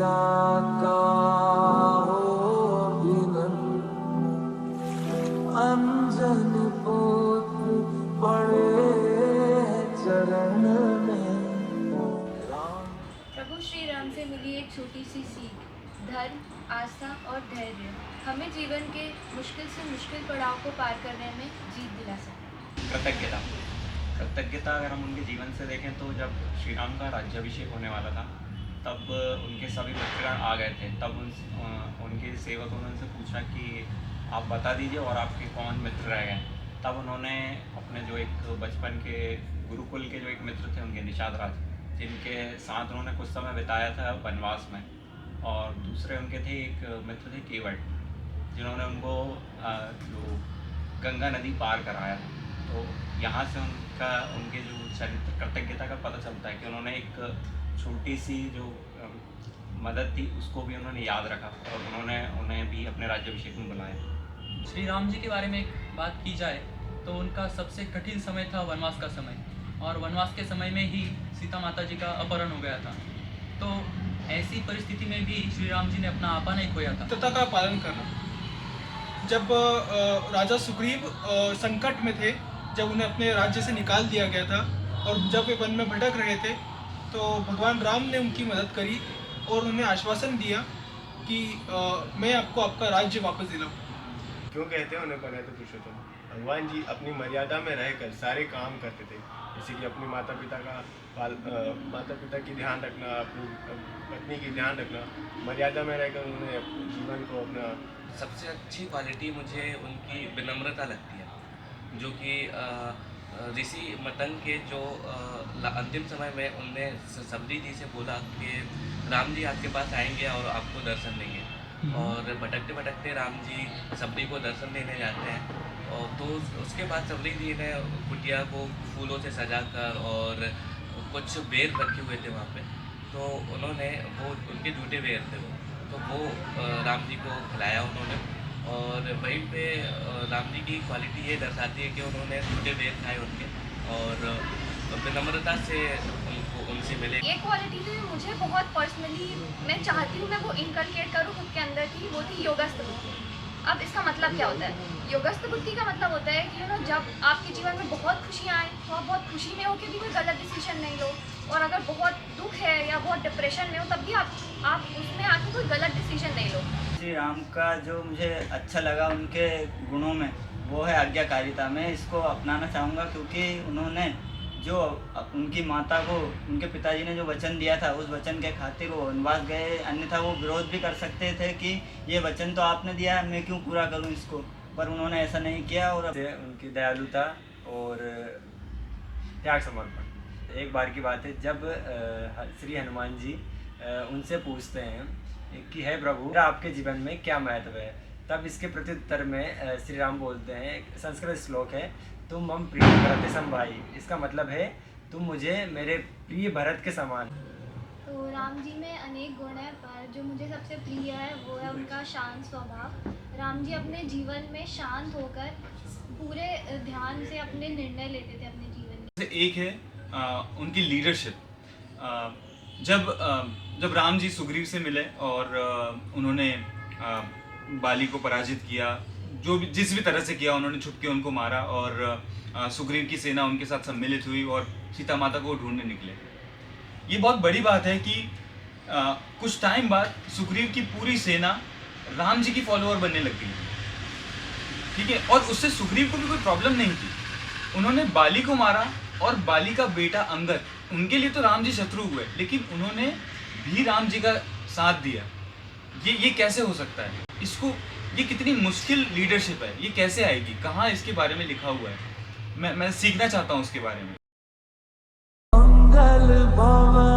का अंजन पुत्र पड़े चरण में। प्रभु श्री राम से मिली एक छोटी सी सीख, धर्म, आस्था और धैर्य हमें जीवन के मुश्किल से मुश्किल पड़ाव को पार करने में जीत दिला सकते हैं। कृतज्ञता अगर हम उनके जीवन से देखें तो जब श्री राम का राज्याभिषेक होने वाला था तब उनके सभी मित्रगण आ गए थे। तब उनके सेवकों ने उनसे पूछा कि आप बता दीजिए और आपके कौन मित्र रह गए। तब उन्होंने अपने जो एक बचपन के गुरुकुल के जो एक मित्र थे उनके निषाद राज, जिनके साथ उन्होंने कुछ समय बिताया था वनवास में, और दूसरे उनके थे एक मित्र थे केवट, जिन्होंने उनको जो गंगा नदी पार कराया। तो यहाँ से उनके जो चरित्र कृतज्ञता का पता चलता है कि उन्होंने एक छोटी सी जो मदद थी उसको भी उन्होंने याद रखा और उन्होंने उन्हें भी अपने राज्याभिषेक में बुलाया। श्री राम जी के बारे में एक बात की जाए तो उनका सबसे कठिन समय था वनवास का समय, और वनवास के समय में ही सीता माता जी का अपहरण हो गया था। तो ऐसी परिस्थिति में भी श्री राम जी ने अपना आपा नहीं खोया था। सत्यता का पालन करना। जब राजा सुग्रीव संकट में थे, जब उन्हें अपने राज्य से निकाल दिया गया था और जब वे वन में भटक रहे थे, तो भगवान राम ने उनकी मदद करी और उन्हें आश्वासन दिया कि मैं आपको आपका राज्य वापस दिलाऊं। क्यों कहते हैं उन्हें परिणत पुरुषोत्तम? भगवान जी अपनी मर्यादा में रहकर सारे काम करते थे, जैसे कि अपने माता पिता की ध्यान रखना, अपनी पत्नी की ध्यान रखना, मर्यादा में रहकर उन्होंने जीवन को अपना। सबसे अच्छी क्वालिटी मुझे उनकी विनम्रता लगती है, जो कि ऋषि मतंग के जो अंतिम समय में उनने सबरी जी से बोला कि राम जी आपके पास आएंगे और आपको दर्शन देंगे, और भटकते भटकते राम जी सबरी को दर्शन देने जाते हैं। और तो उसके बाद सबरी जी ने कुटिया को फूलों से सजाकर और कुछ बेर रखे हुए थे वहाँ पे, तो उन्होंने वो उनके झूठे बेर थे तो वो राम जी को खिलाया उन्होंने। और वहीं पे राम जी की क्वालिटी ये दर्शाती है कि उन्होंने झूठे बेर खाए उनके, और विनम्रता से उनसे मिले। ये क्वालिटी जो मुझे बहुत पर्सनली मैं चाहती हूँ मैं वो इनकलकेट करूँ खुद के अंदर की, वो थी योगस्थ बुद्धि। अब इसका मतलब क्या होता है? योगस्थ बुद्धि का मतलब होता है कि जब आपके जीवन में बहुत खुशियाँ आए तो आप बहुत खुशी में हो के भी कोई गलत डिसीजन नहीं लो, और अगर बहुत दुख है या बहुत डिप्रेशन में हो तब भी आप उसमें आके कोई गलत डिसीजन नहीं लो। श्री राम का जो मुझे अच्छा लगा उनके गुणों में वो है आज्ञाकारिता। मैं इसको अपनाना चाहूँगा क्योंकि उन्होंने जो उनकी माता को उनके पिताजी ने जो वचन दिया था उस वचन के खातिर वो वनवास गए, अन्यथा वो विरोध भी कर सकते थे कि ये वचन तो आपने दिया है, मैं क्यों पूरा करूं इसको, पर उन्होंने ऐसा नहीं किया। और उनकी दयालुता और त्याग समर्पण। एक बार की बात है जब श्री हनुमान जी उनसे पूछते हैं कि हे प्रभु आपके जीवन में क्या महत्व है, तब इसके प्रत्युत्तर में श्री राम बोलते हैं, संस्कृत श्लोक है, तुम हम प्रिय भरत समभाई। इसका मतलब है तुम मुझे मेरे प्रिय भरत के समान। तो राम जी में अनेक गुण हैं, पर जो मुझे सबसे प्रिय है वो है उनका शांत स्वभाव। राम जी अपने जीवन में शांत होकर पूरे ध्यान से अपने निर्णय लेते थे अपने जीवन में। एक है उनकी लीडरशिप। जब राम जी सुग्रीव से मिले और उन्होंने बाली को पराजित किया, जो भी जिस भी तरह से किया, उन्होंने छुप के उनको मारा और सुग्रीव की सेना उनके साथ सम्मिलित हुई और सीता माता को ढूंढने निकले। ये बहुत बड़ी बात है कि कुछ टाइम बाद सुग्रीव की पूरी सेना राम जी की फॉलोअर बनने लग गई, ठीक है, और उससे सुग्रीव को भी कोई प्रॉब्लम नहीं थी। उन्होंने बाली को मारा और बाली का बेटा अंगद, उनके लिए तो राम जी शत्रु हुए, लेकिन उन्होंने भी राम जी का साथ दिया। ये कैसे हो सकता है? ये कितनी मुश्किल लीडरशिप है, ये कैसे आएगी? कहाँ इसके बारे में लिखा हुआ है? मैं सीखना चाहता हूँ उसके बारे में। मंगल भवन